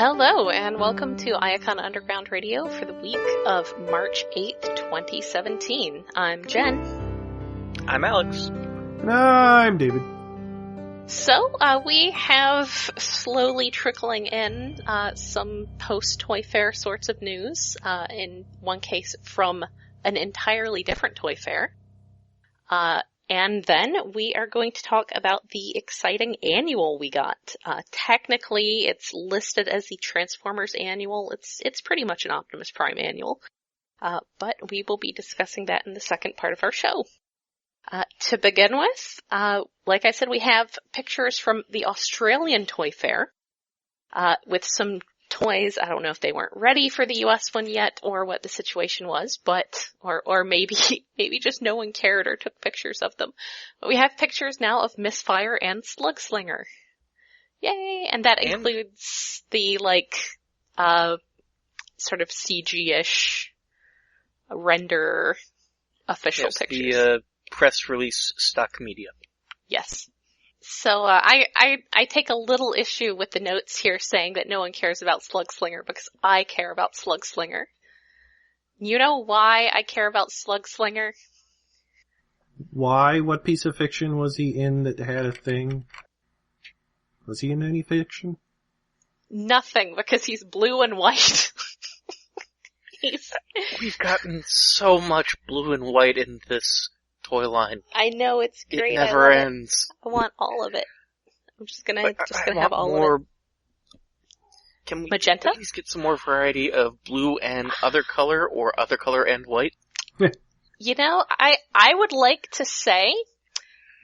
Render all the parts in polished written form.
Hello, and welcome to Iacon Underground Radio for the week of March 8th, 2017. I'm Jen. I'm Alex. And I'm David. So, we have slowly trickling in some post-Toy Fair sorts of news, in one case from an entirely different Toy Fair. And then we are going to talk about the exciting annual we got. Technically, it's listed as the Transformers annual. It's pretty much an Optimus Prime annual. But we will be discussing that in the second part of our show. To begin with, like I said, we have pictures from the Australian Toy Fair, with some toys. I don't know if they weren't ready for the US one yet or what the situation was, but, or maybe just no one cared or took pictures of them. But we have pictures now of Misfire and Slugslinger. Yay! And that includes the, sort of CG-ish render official pictures. The, press release stock media. Yes. So, I take a little issue with the notes here saying that no one cares about Slugslinger because I care about Slugslinger. You know why I care about Slugslinger? Why? What piece of fiction was he in that had a thing? Was he in any fiction? Nothing, because he's blue and white. We've gotten so much blue and white in this toy line. I know, it's great. It never ends. I want all of it. I'm just gonna have all of it. Can we magenta? Please get some more variety of blue and other color, or other color and white? You know, I would like to say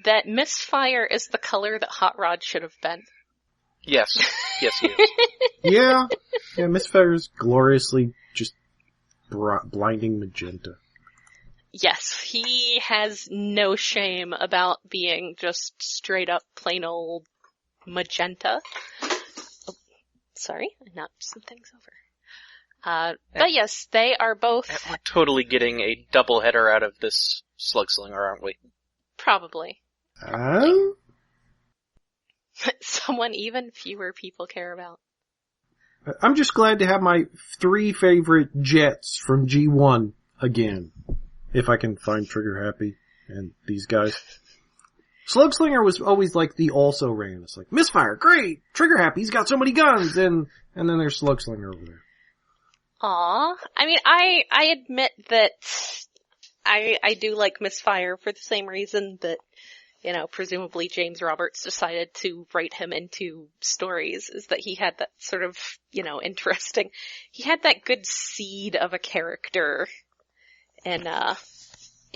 that Misfire is the color that Hot Rod should have been. Yes. Yes, he is. Yeah, Misfire's gloriously just blinding magenta. Yes, he has no shame about being just straight up plain old magenta. Oh, sorry, I knocked some things over. But yes, they are both... We're totally getting a double header out of this Slugslinger, aren't we? Probably. Someone even fewer people care about. I'm just glad to have my 3 favorite jets from G1 again. If I can find Trigger Happy and these guys. Slugslinger was always like the also ran. It's like, Misfire, great! Trigger Happy, he's got so many guns! And then there's Slugslinger over there. Aw. I mean, I admit that I do like Misfire for the same reason that, you know, presumably James Roberts decided to write him into stories, is that he had that sort of, you know, interesting, he had that good seed of a character. And,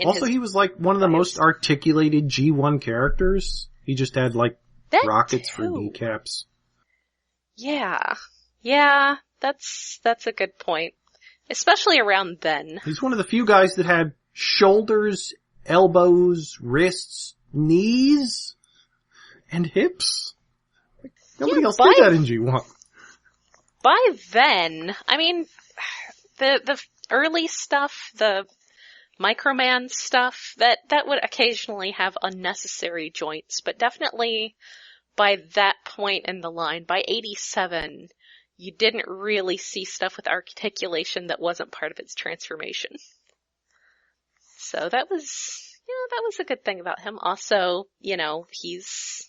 also, he was like one of the most articulated G1 characters. He just had like rockets for kneecaps. Yeah. Yeah, that's a good point. Especially around then. He's one of the few guys that had shoulders, elbows, wrists, knees, and hips. Like, nobody else did that in G1. By then, I mean, the early stuff, the Microman stuff, that would occasionally have unnecessary joints, but definitely by that point in the line, by 87, you didn't really see stuff with articulation that wasn't part of its transformation. So that was a good thing about him. Also, you know, he's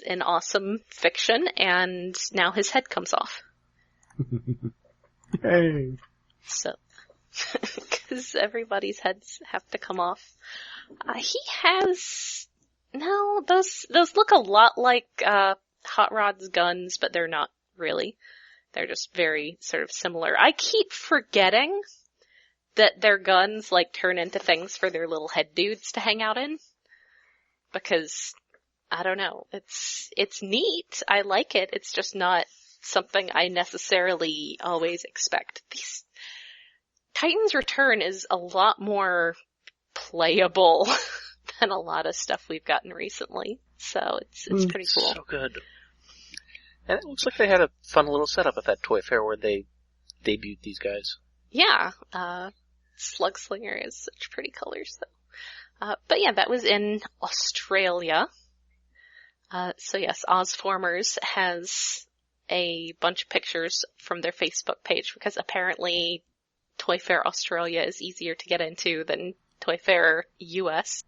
in awesome fiction, and now his head comes off. Hey. So, because everybody's heads have to come off. He has, no, those look a lot like, Hot Rod's guns, but they're not really. They're just very sort of similar. I keep forgetting that their guns, like, turn into things for their little head dudes to hang out in. Because, I don't know, it's neat. I like it. It's just not something I necessarily always expect. Titan's Return is a lot more playable than a lot of stuff we've gotten recently. So it's pretty cool. So good. And it looks like they had a fun little setup at that toy fair where they debuted these guys. Yeah, Slugslinger is such pretty colors though. But yeah, that was in Australia. So yes, Ozformers has a bunch of pictures from their Facebook page because apparently Toy Fair Australia is easier to get into than Toy Fair US.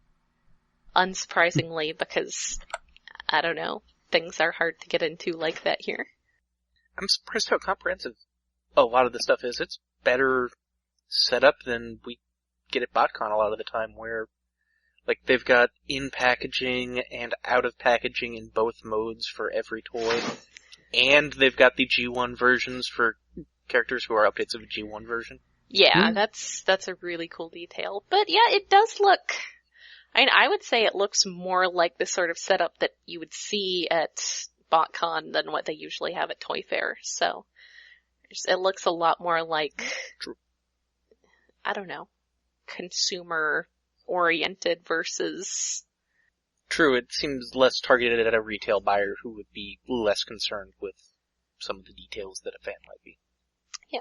Unsurprisingly, because, I don't know, things are hard to get into like that here. I'm surprised how comprehensive a lot of the stuff is. It's better set up than we get at BotCon a lot of the time, where like they've got in packaging and out of packaging in both modes for every toy, and they've got the G1 versions for characters who are updates of a G1 version. Yeah, that's a really cool detail. But yeah, it does look, I mean, I would say it looks more like the sort of setup that you would see at BotCon than what they usually have at Toy Fair. So it looks a lot more like, I don't know, consumer oriented versus... True, it seems less targeted at a retail buyer who would be less concerned with some of the details that a fan might be. Yeah.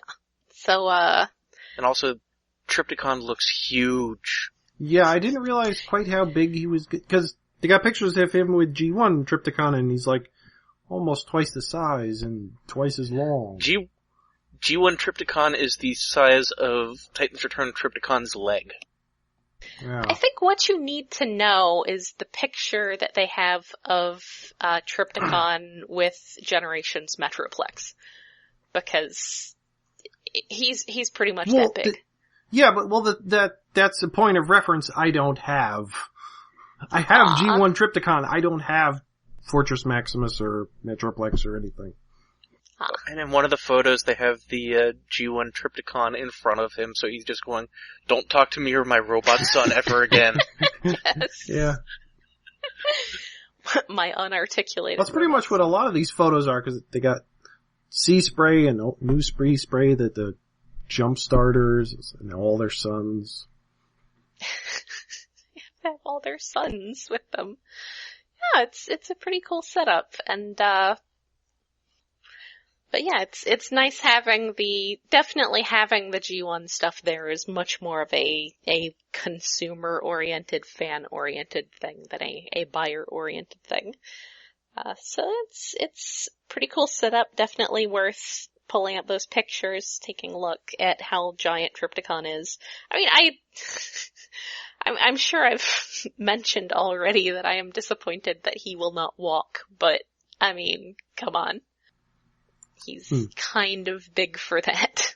So, And also, Trypticon looks huge. Yeah, I didn't realize quite how big he was, because they got pictures of him with G1 Trypticon, and he's like almost twice the size and twice as long. G1 Trypticon is the size of Titan's Return Trypticon's leg. Yeah. I think what you need to know is the picture that they have of Trypticon with Generations Metroplex. Because he's pretty much that big. That's a point of reference I don't have. I have G1 Trypticon. I don't have Fortress Maximus or Metroplex or anything. And in one of the photos, they have the G1 Trypticon in front of him, so he's just going, "Don't talk to me or my robot son ever again." Yes. Yeah. My unarticulated. That's pretty much what a lot of these photos are, because they got Sea Spray and new spray that the jump starters and all their sons. They have all their sons with them. Yeah, it's a pretty cool setup, and but yeah, it's nice definitely having the G1 stuff there is much more of a consumer-oriented, fan-oriented thing than a buyer-oriented thing. So it's pretty cool setup, definitely worth pulling up those pictures, taking a look at how giant Trypticon is. I mean, I'm sure I've mentioned already that I am disappointed that he will not walk, but, I mean, come on. He's kind of big for that.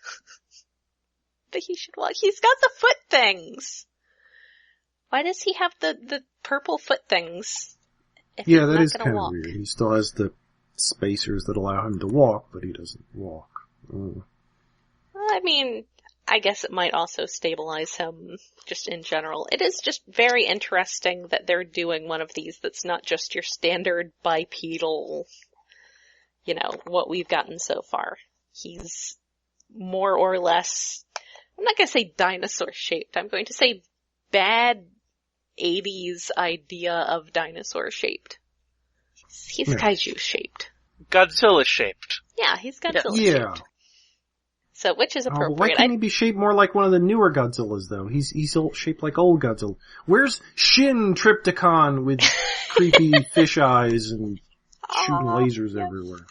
But he should walk. He's got the foot things! Why does he have the purple foot things? Yeah, that is kind of weird. He still has the spacers that allow him to walk, but he doesn't walk. Well, I mean, I guess it might also stabilize him just in general. It is just very interesting that they're doing one of these that's not just your standard bipedal, what we've gotten so far. He's more or less, I'm not going to say dinosaur shaped, I'm going to say bad 80s idea of dinosaur shaped. He's kaiju shaped. Godzilla shaped. Yeah, he's Godzilla shaped. So, which is appropriate. Why can't he be shaped more like one of the newer Godzillas, though? He's shaped like old Godzilla. Where's Shin Trypticon with creepy fish eyes and shooting lasers everywhere?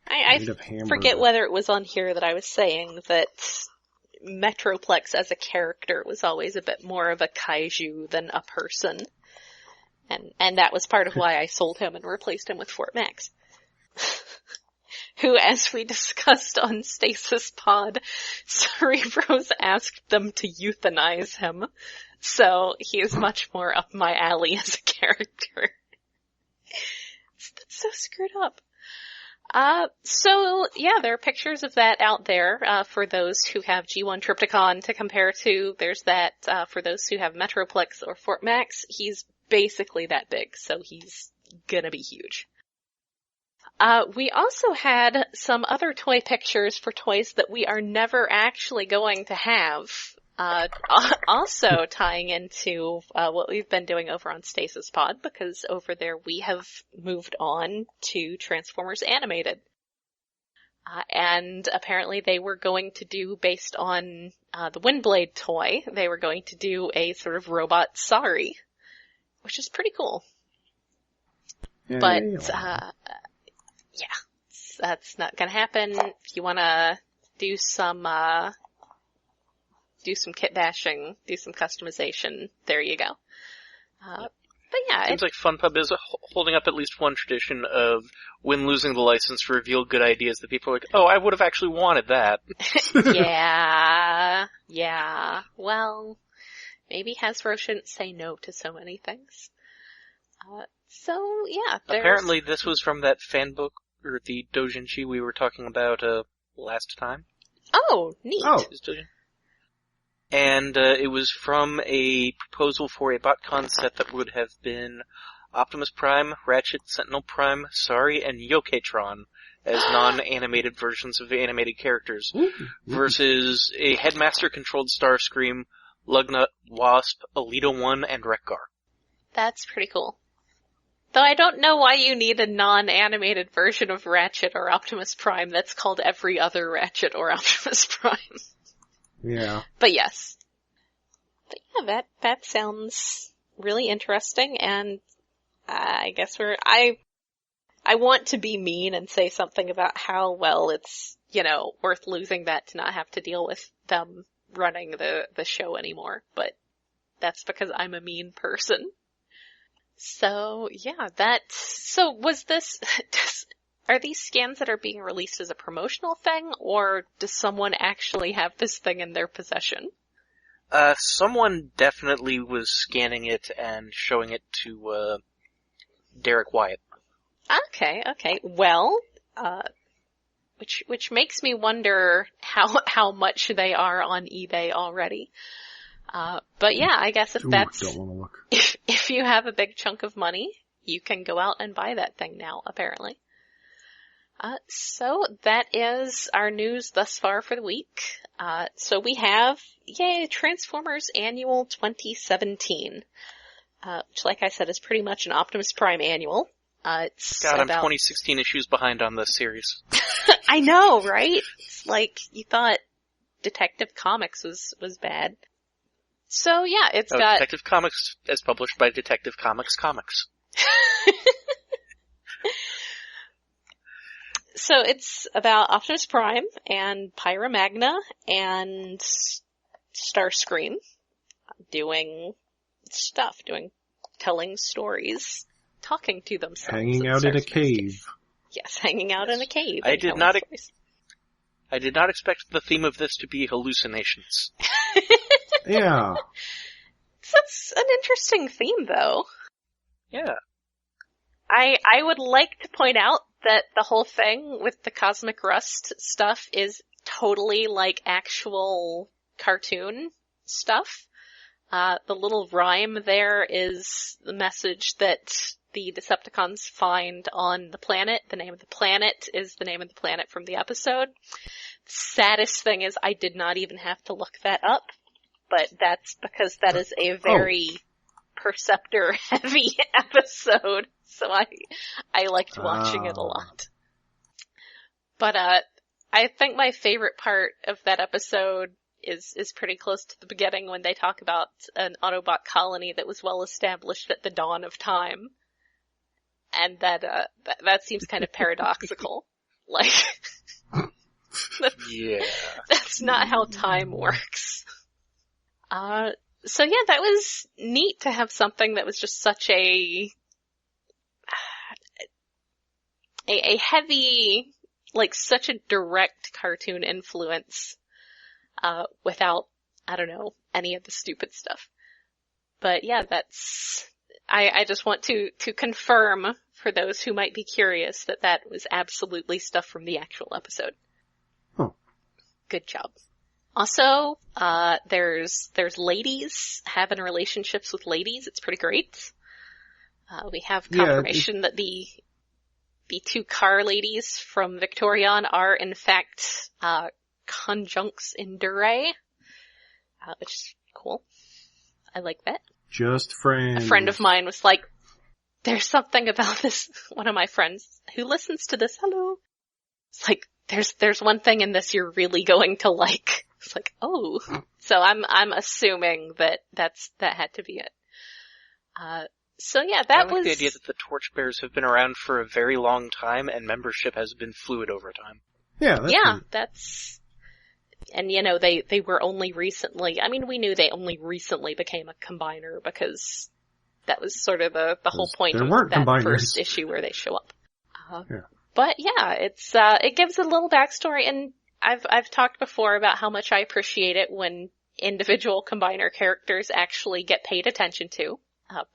I forget whether it was on here that I was saying that Metroplex as a character was always a bit more of a kaiju than a person. And that was part of why I sold him and replaced him with Fort Max. Who, as we discussed on Stasis Pod, Cerebros asked them to euthanize him. So he is much more up my alley as a character. That's so screwed up. So yeah, there are pictures of that out there, for those who have G1 Trypticon to compare to. There's that, for those who have Metroplex or Fort Max. He's basically that big, so he's gonna be huge. We also had some other toy pictures for toys that we are never actually going to have. Also tying into what we've been doing over on Stasis Pod, because over there we have moved on to Transformers Animated. And apparently they were going to do, based on the Windblade toy, they were going to do a sort of robot Sari, which is pretty cool. But, yeah, That's not gonna happen. If you wanna do some kit bashing, do some customization, there you go. But yeah. Seems like FunPub is holding up at least one tradition of, when losing the license, to reveal good ideas that people are like, oh, I would have actually wanted that. Yeah. Well, maybe Hasbro shouldn't say no to so many things. So, yeah. Apparently this was from that fan book, or the doujinshi we were talking about last time. Oh, neat. Oh. And it was from a proposal for a BotCon set that would have been Optimus Prime, Ratchet, Sentinel Prime, Sari, and Yoketron as non-animated versions of animated characters, versus a Headmaster-controlled Starscream, Lugnut, Wasp, Alita 1, and Wreck-Gar. That's pretty cool. Though I don't know why you need a non-animated version of Ratchet or Optimus Prime that's called every other Ratchet or Optimus Prime. Yeah. But yes. But yeah, that sounds really interesting, and I guess I want to be mean and say something about how well it's, worth losing that to not have to deal with them running the show anymore, but that's because I'm a mean person. So, yeah, so was this, are these scans that are being released as a promotional thing, or does someone actually have this thing in their possession? Someone definitely was scanning it and showing it to, Derek Wyatt. Okay. Well, which makes me wonder how much they are on eBay already. But yeah, I guess if don't wanna look. if you have a big chunk of money, you can go out and buy that thing now, apparently. So that is our news thus far for the week. So we have, Transformers Annual 2017, which, like I said, is pretty much an Optimus Prime annual. I'm 2016 issues behind on this series. I know, right? It's like, you thought Detective Comics was bad. So yeah, it's got... Detective Comics as published by Detective Comics Comics. So it's about Optimus Prime and Pyra Magna and Starscream doing stuff, telling stories, talking to themselves. Hanging out in a cave. Yes, hanging out in a cave. I did not expect the theme of this to be hallucinations. Yeah. That's an interesting theme, though. Yeah. I would like to point out that the whole thing with the Cosmic Rust stuff is totally like actual cartoon stuff. The little rhyme there is the message that the Decepticons find on the planet. The name of the planet is the name of the planet from the episode. Saddest thing is I did not even have to look that up, but that's because that is a very Perceptor heavy episode, so I liked watching it a lot. But I think my favorite part of that episode is pretty close to the beginning, when they talk about an Autobot colony that was well established at the dawn of time. And that seems kind of paradoxical. Like, that's not how time works. So yeah, that was neat to have something that was just such a heavy, like such a direct cartoon influence, without, I don't know, any of the stupid stuff. But yeah, I just want to confirm for those who might be curious that was absolutely stuff from the actual episode. Huh. Good job. Also, there's ladies having relationships with ladies. It's pretty great. We have confirmation that the two car ladies from Victorion are in fact, conjuges endurae, which is cool. I like that. Just friends. A friend of mine was like, there's something about this, one of my friends who listens to this, hello. It's like, there's one thing in this you're really going to like. It's like, oh. So I'm assuming that had to be it. So yeah, I that like was... the idea that the Torchbearers have been around for a very long time, and membership has been fluid over time. Yeah, that's yeah, neat. that's... And, you know, they were only recently... I mean, we knew they only recently became a combiner, because that was sort of the whole point there of weren't that combiners. first issue where they show up. Yeah. But yeah, it gives a little backstory, and I've talked before about how much I appreciate it when individual combiner characters actually get paid attention to,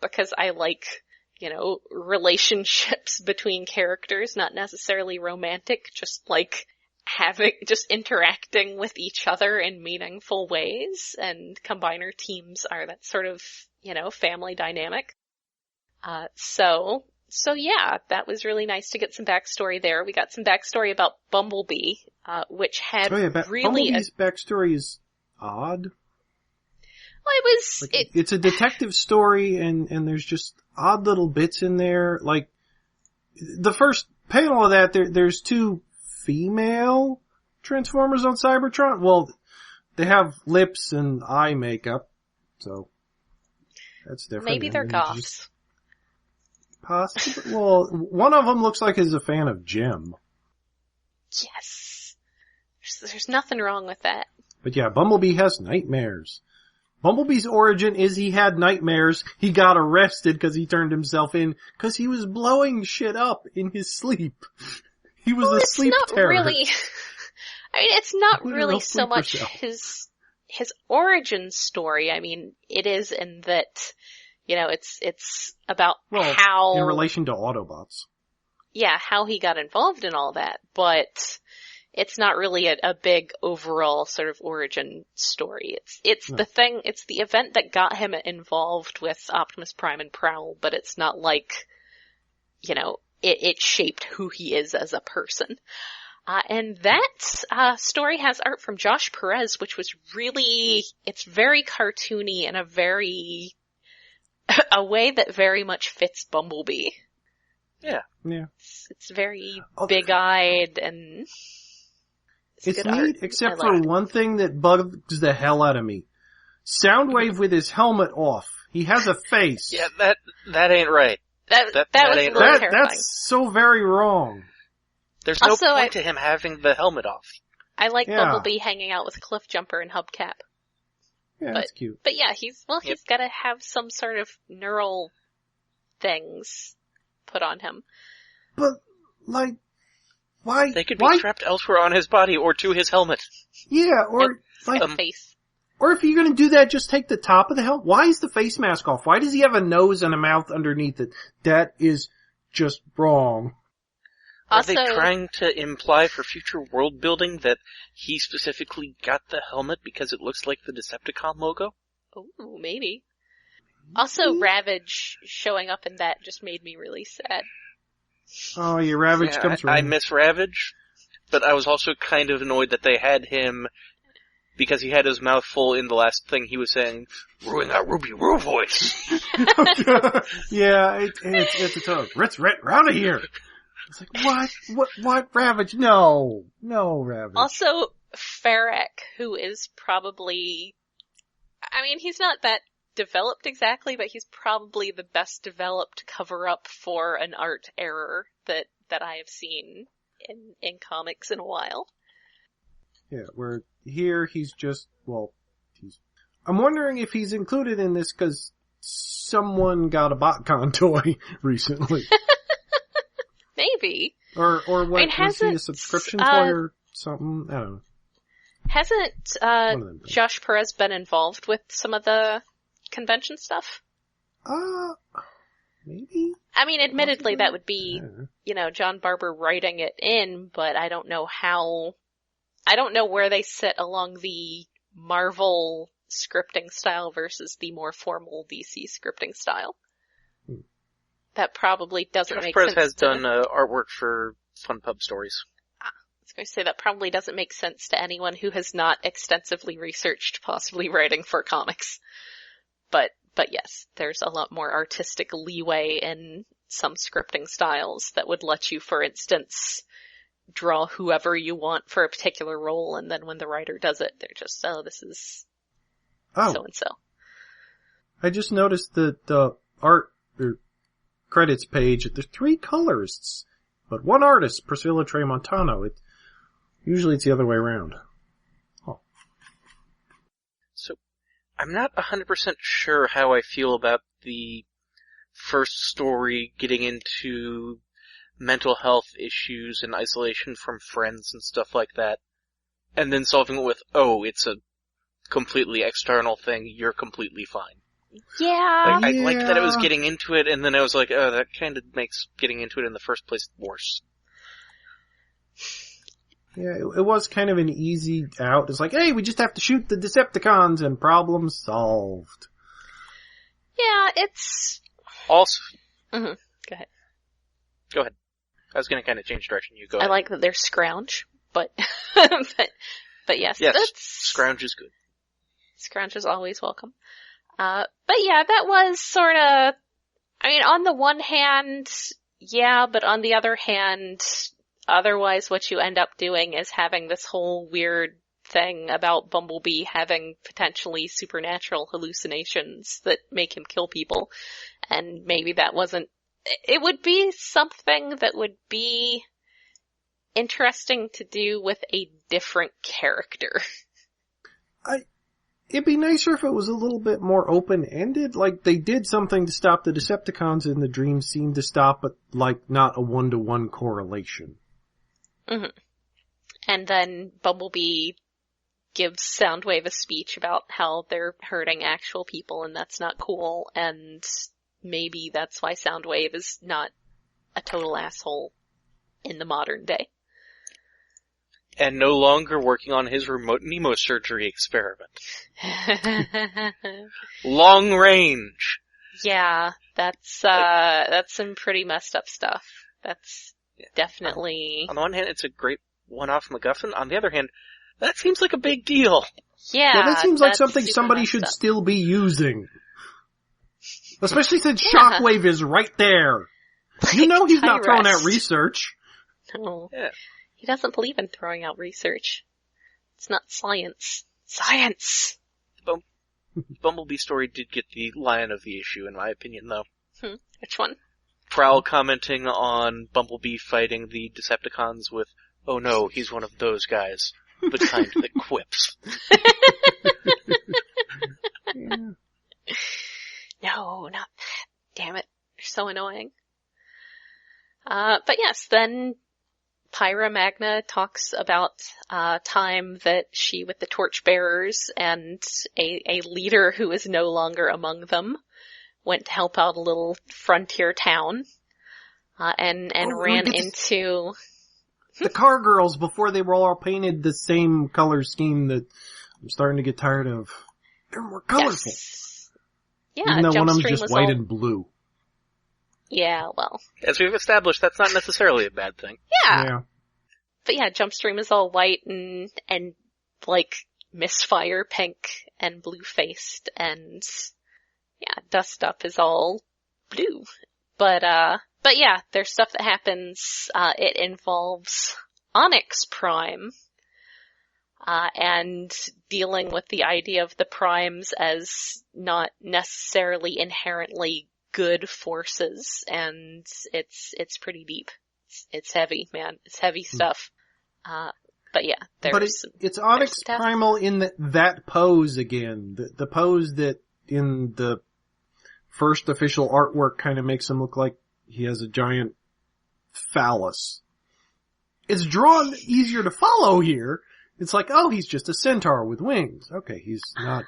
because I like, you know, relationships between characters, not necessarily romantic, just like just interacting with each other in meaningful ways, and combiner teams are that sort of, you know, family dynamic. So yeah, that was really nice to get some backstory there. We got some backstory about Bumblebee, which had really... Bumblebee's backstory is odd. Well, it was... Like, it's a detective story, and there's just odd little bits in there. Like, the first panel of that, there's two female Transformers on Cybertron. Well, they have lips and eye makeup, so that's different. Maybe they're goths. Possibly. Well, one of them looks like he's a fan of Jim. Yes. There's nothing wrong with that. But yeah, Bumblebee has nightmares. Bumblebee's origin is he had nightmares. He got arrested because he turned himself in because he was blowing shit up in his sleep. He was a sleep terror. Really, I mean, it's not really so much his origin story. I mean, it is in that, you know, it's about how... in relation to Autobots. Yeah, how he got involved in all that, but it's not really a big overall sort of origin story. It's the event that got him involved with Optimus Prime and Prowl, but it's not like, you know, it shaped who he is as a person. And that story has art from Josh Perez, which was really, it's very cartoony in a way that very much fits Bumblebee. Yeah. It's very big-eyed and... It's neat, except for one thing that bugs the hell out of me. Soundwave with his helmet off. He has a face. Yeah, that ain't right. That was a little terrifying. That's so very wrong. There's no point to him having the helmet off. I like Bumblebee hanging out with Cliffjumper and Hubcap. Yeah, that's cute. But yeah, he's gotta have some sort of neural things put on him. But, like, why? They could be strapped elsewhere on his body or to his helmet. Yeah, or like face. Or if you're gonna do that, just take the top of the helmet. Why is the face mask off? Why does he have a nose and a mouth underneath it? That is just wrong. Are they trying to imply for future world building that he specifically got the helmet because it looks like the Decepticon logo? Oh, maybe. Also, Ravage showing up in that just made me really sad. Oh, yeah, Ravage comes around. I miss Ravage, but I was also kind of annoyed that they had him, because he had his mouth full in the last thing he was saying, ruin that Ruby Roo voice. Yeah, it's a toad. Ritz, out of here! It's like, what, Ravage? No, Ravage. Also, Ferrek, who is probably, I mean, he's not that developed exactly, but he's probably the best developed cover-up for an art error that I have seen in comics in a while. Yeah, where here he's just, I'm wondering if he's included in this because someone got a BotCon toy recently. Maybe. Or what, I mean, was he a subscription toy or something? I don't know. Hasn't, Josh Perez been involved with some of the convention stuff? Maybe? I mean, admittedly that would be, you know, John Barber writing it in, but I don't know where they sit along the Marvel scripting style versus the more formal DC scripting style. That probably doesn't make sense. Josh Perez has done artwork for Fun Pub Stories. I was going to say that probably doesn't make sense to anyone who has not extensively researched possibly writing for comics. But yes, there's a lot more artistic leeway in some scripting styles that would let you, for instance, draw whoever you want for a particular role, and then when the writer does it, they're just, this is so-and-so. I just noticed that the art credits page that there's 3 colorists, but 1 artist, Priscilla Tramontano. Usually it's the other way around. Oh. So, I'm not 100% sure how I feel about the first story getting into mental health issues and isolation from friends and stuff like that, and then solving it with, oh, it's a completely external thing, you're completely fine. Yeah. I liked that it was getting into it, and then I was like, oh, that kind of makes getting into it in the first place worse. Yeah, it was kind of an easy out. It's like, hey, we just have to shoot the Decepticons and problem solved. Yeah, it's... Also... Mm-hmm. Go ahead. Go ahead. I was going to kind of change direction. You go ahead. I like that they're scrounge, but yes. Yes, That's... scrounge is good. Scrounge is always welcome. But yeah, that was sort of, I mean, on the one hand, yeah, but on the other hand, otherwise what you end up doing is having this whole weird thing about Bumblebee having potentially supernatural hallucinations that make him kill people. And maybe that wasn't, it would be something that would be interesting to do with a different character. It'd be nicer if it was a little bit more open-ended. Like, they did something to stop the Decepticons and the dreams seemed to stop, but, like, not a one-to-one correlation. Mm-hmm. And then Bumblebee gives Soundwave a speech about how they're hurting actual people and that's not cool, and maybe that's why Soundwave is not a total asshole in the modern day. And no longer working on his remote Nemo surgery experiment. Long range. Yeah, that's some pretty messed up stuff. That's definitely... On the one hand, it's a great one-off MacGuffin. On the other hand, that seems like a big deal. Yeah, that seems like something somebody should still be using. Especially since Shockwave is right there. Like, you know he's not throwing out research. No. Yeah. He doesn't believe in throwing out research. It's not science. Science! Bumblebee story did get the lion of the issue, in my opinion, though. Which one? Prowl commenting on Bumblebee fighting the Decepticons with, oh no, he's one of those guys. The kind that quips. Yeah. No, not that. Damn it. You're so annoying. But yes, then Pyra Magna talks about time that she with the Torchbearers and a leader who is no longer among them went to help out a little frontier town and ran into the car girls before they were all painted the same color scheme that I'm starting to get tired of. They're more colorful. Yes. Yeah, even though one of them's Jumpstream just white and blue. Yeah, well. As we've established, that's not necessarily a bad thing. Yeah. But yeah, Jumpstream is all white and like Misfire pink and blue-faced, and yeah, Dust Up is all blue. But yeah, there's stuff that happens, it involves Onyx Prime, and dealing with the idea of the primes as not necessarily inherently good forces, and it's pretty deep. It's heavy, man. It's heavy stuff. But yeah, it's Onyx Primal in that pose again. The pose that in the first official artwork kind of makes him look like he has a giant phallus. It's drawn easier to follow here. It's like, oh, he's just a centaur with wings. Okay, he's not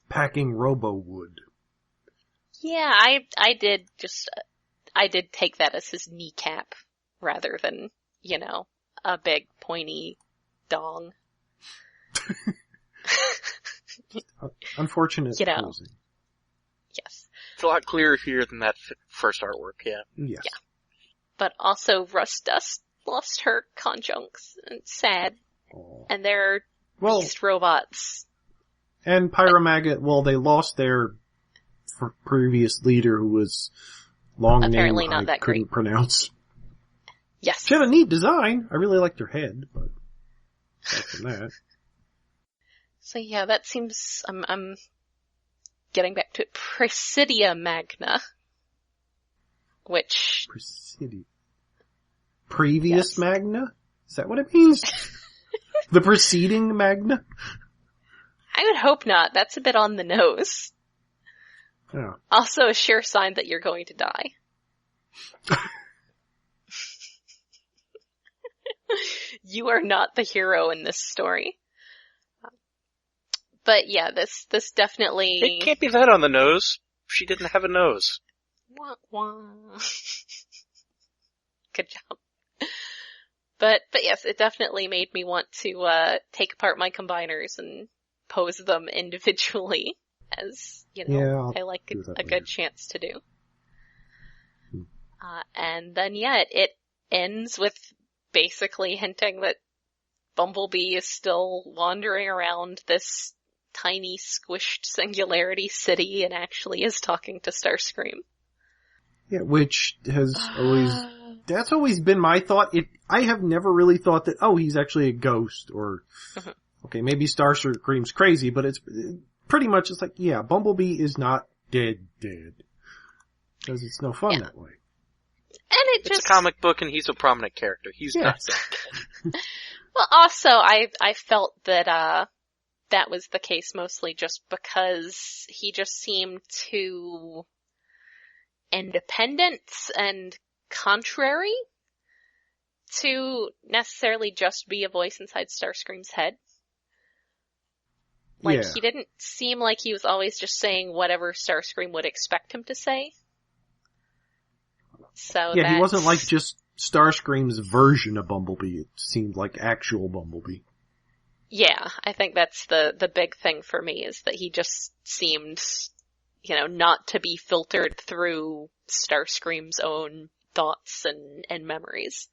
packing robo-wood. Yeah, I did take that as his kneecap rather than, a big pointy dong. Unfortunate posing. Yes. It's a lot clearer here than that first artwork, yeah. Yes. Yeah. But also Rust Dust lost her conjuncts, and it's sad. Aww. And they're beast robots. And Pyramaggot, they lost their previous leader who was long apparently name not I that couldn't great. pronounce. Yes. She had a neat design. I really liked her head, but aside from that. So yeah, that seems, I'm getting back to it. Presidia Magna which... Previous Yes. Magna? Previous Yes. Magna? Is that what it means? The preceding Magna? I would hope not. That's a bit on the nose. Yeah. Also a sure sign that you're going to die. You are not the hero in this story. But yeah, this definitely... It can't be that on the nose. She didn't have a nose. Wah, wah. Good job. But yes, it definitely made me want to take apart my combiners and pose them individually, as, I like a good chance to do. And then, it ends with basically hinting that Bumblebee is still wandering around this tiny, squished singularity city and actually is talking to Starscream. Yeah, which has that's always been my thought. I have never really thought that, he's actually a ghost, or, okay, maybe Starscream's crazy, but it's pretty much, it's like, yeah, Bumblebee is not dead. Because it's no fun that way. And it's a comic book and he's a prominent character. He's not dead. Well, also, I felt that, that was the case mostly just because he just seemed too independent and contrary to necessarily just be a voice inside Starscream's head. Like, he didn't seem like he was always just saying whatever Starscream would expect him to say. So he wasn't like just Starscream's version of Bumblebee. It seemed like actual Bumblebee. Yeah, I think that's the big thing for me, is that he just seemed, not to be filtered through Starscream's own thoughts and memories.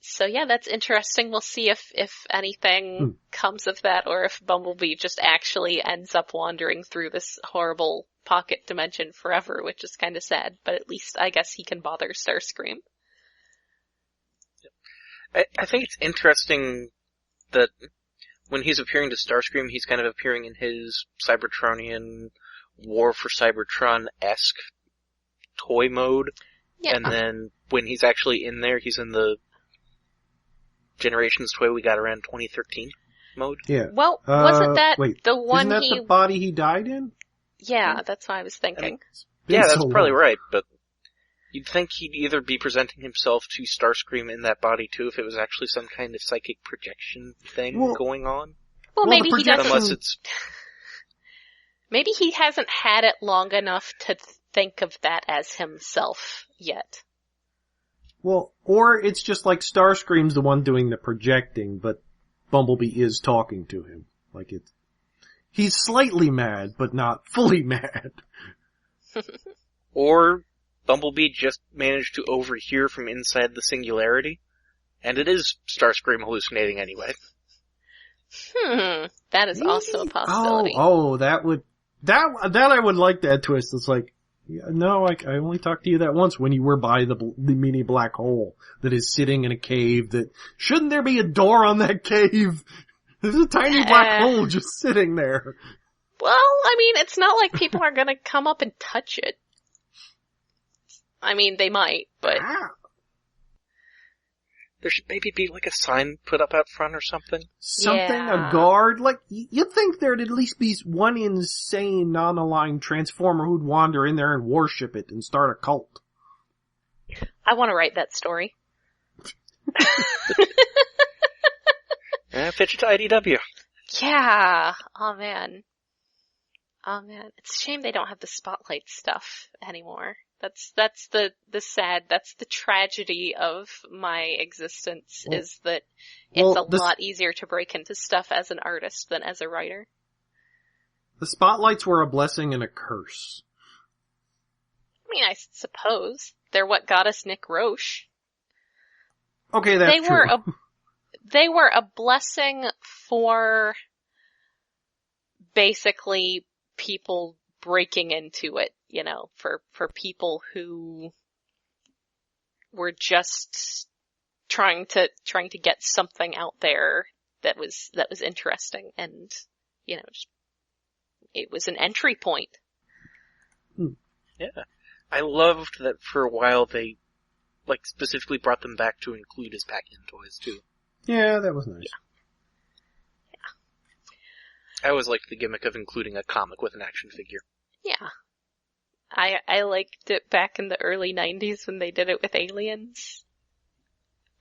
So yeah, that's interesting. We'll see if anything comes of that, or if Bumblebee just actually ends up wandering through this horrible pocket dimension forever, which is kind of sad, but at least I guess he can bother Starscream. I think it's interesting that when he's appearing to Starscream, he's kind of appearing in his Cybertronian War for Cybertron-esque toy mode. Yeah. And then when he's actually in there, he's in the Generations toy we got around 2013 mode. Yeah. Well, wasn't that the one isn't that the body he died in? Yeah, that's what I was thinking. That's probably right, but you'd think he'd either be presenting himself to Starscream in that body too, if it was actually some kind of psychic projection thing going on. Well, maybe he doesn't. Unless it's... Maybe he hasn't had it long enough to think of that as himself yet. Well, or it's just like Starscream's the one doing the projecting, but Bumblebee is talking to him. Like he's slightly mad, but not fully mad. Or Bumblebee just managed to overhear from inside the singularity, and it is Starscream hallucinating anyway. That is also a possibility. That I would like that twist. It's like, no, I only talked to you that once when you were by the mini black hole that is sitting in a cave. That shouldn't there be a door on that cave? There's a tiny black hole just sitting there. Well, I mean, it's not like people are gonna come up and touch it. I mean, they might, but... There should maybe be like a sign put up out front or something. A guard. Like, you'd think there'd at least be one insane, non-aligned transformer who'd wander in there and worship it and start a cult. I want to write that story. Pitch it to IDW. Yeah. Oh man. It's a shame they don't have the spotlight stuff anymore. That's the tragedy of my existence, is that it's a lot easier to break into stuff as an artist than as a writer. The spotlights were a blessing and a curse. I mean, I suppose. They're what got us Nick Roche. Okay, that's true. They were a blessing for basically people breaking into it, for people who were just trying to get something out there that was interesting, and it was an entry point. Yeah. I loved that for a while they, like, specifically brought them back to include as pack-in toys, too. Yeah, that was nice. I always liked the gimmick of including a comic with an action figure. Yeah. I liked it back in the early 90s when they did it with Aliens.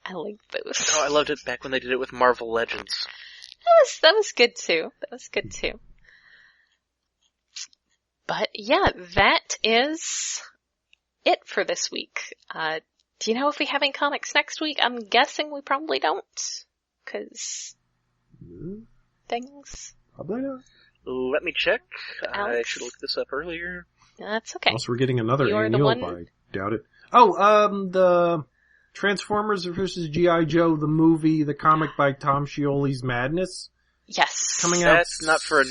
I liked those. Oh, I loved it back when they did it with Marvel Legends. That was good too. But yeah, that is it for this week. Do you know if we have any comics next week? I'm guessing we probably don't. 'Cause things. Probably not. Let me check. I Alex? should look this up earlier. That's okay. Unless we're getting another You are the annual, one- but I doubt it. Oh, the Transformers vs. G.I. Joe, the movie, the comic by Tom Scioli's Madness, Yes. coming out. That's not for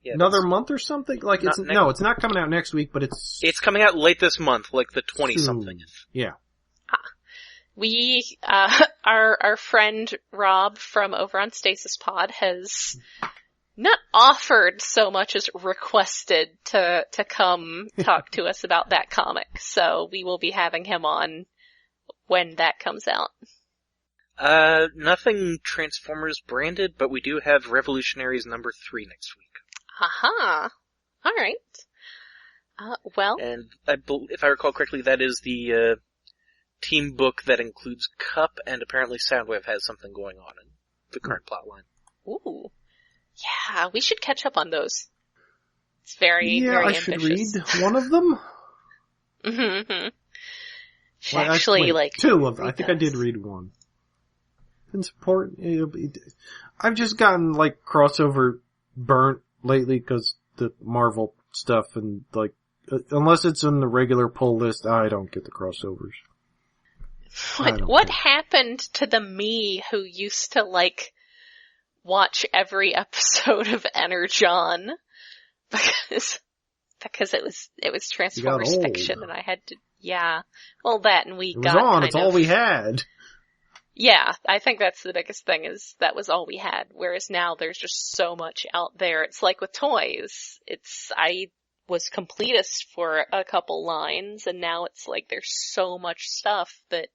Another month or something? Like, Not it's not coming out next week, but it's... It's coming out late this month, like the 20-something. Yeah. We, our friend Rob from over on Stasis Pod has not offered so much as requested to come talk to us about that comic. So we will be having him on when that comes out. Nothing Transformers branded, but we do have Revolutionaries number 3 next week. Aha. Alright. Well. And if I recall correctly, that is the team book that includes Cup, and apparently Soundwave has something going on in the current plotline. Ooh. Yeah, we should catch up on those. It's very, very I ambitious. should read one of them. Mm-hmm. Well, Actually, like... two of them. I read think I did those. read one. It's important. I've just gotten, like, crossover burnt lately because the Marvel stuff and, like, unless it's in the regular pull list, I don't get the crossovers. What happened to the me who used to, like, watch every episode of Energon? Because it was Transformers old. fiction and I had to, yeah. Well, that and we It was got on, kind it's all of- we had. Yeah, I think that's the biggest thing is that was all we had. Whereas now there's just so much out there. It's like with toys. I was completist for a couple lines and now it's like there's so much stuff that...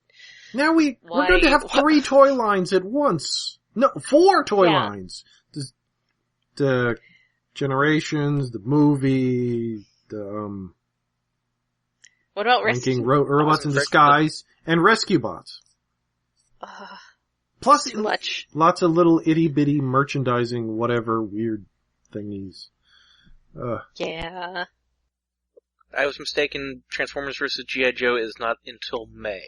Now we're going to have 3 toy lines at once. No, 4 toy lines. The Generations, the movie, the, What about Ranking Rescue? Robots in Disguise, and Rescue Bots. Plus, Too much. lots of little itty-bitty merchandising, whatever, weird thingies. Yeah. I was mistaken. Transformers vs. G.I. Joe is not until May.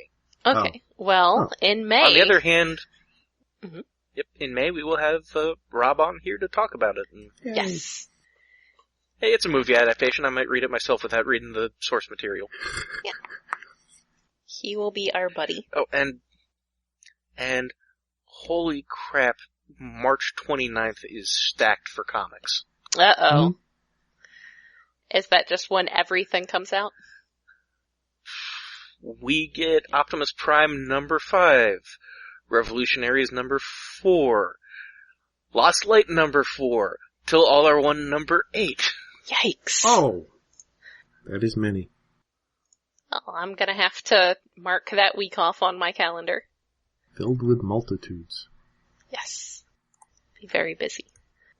Okay. Well, in May... On the other hand, Mhm. Yep, in May we will have Rob on here to talk about it. And, Yes. hey, it's a movie adaptation. I might read it myself without reading the source material. Yeah. He will be our buddy. Oh, and holy crap, March 29th is stacked for comics. Uh-oh. Hmm? Is that just when everything comes out? We get Optimus Prime number 5, Revolutionaries number 4, Lost Light number 4, Till All Are One number 8. Yikes. Oh. That is many. Well, I'm gonna have to mark that week off on my calendar. Filled with multitudes. Yes. Be very busy.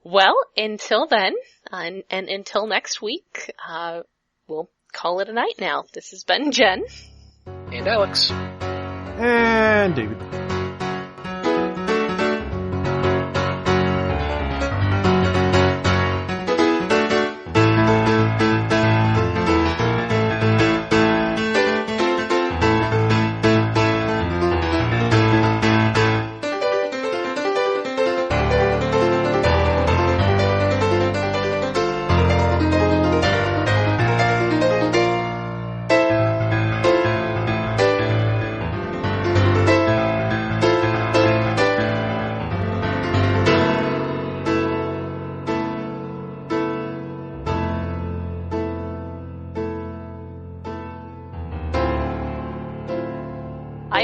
Well, until then, and until next week, we'll call it a night now. This has been Jen. And Alex. And David.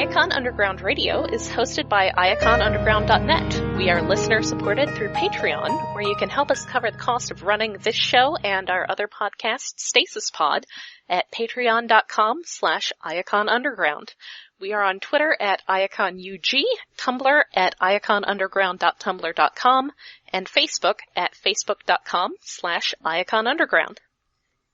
Iacon Underground Radio is hosted by iaconunderground.net. We are listener-supported through Patreon, where you can help us cover the cost of running this show and our other podcast, Stasis Pod, at patreon.com/iaconunderground. We are on Twitter at IaconUG, Tumblr at iaconunderground.tumblr.com, and Facebook at facebook.com/IaconUnderground.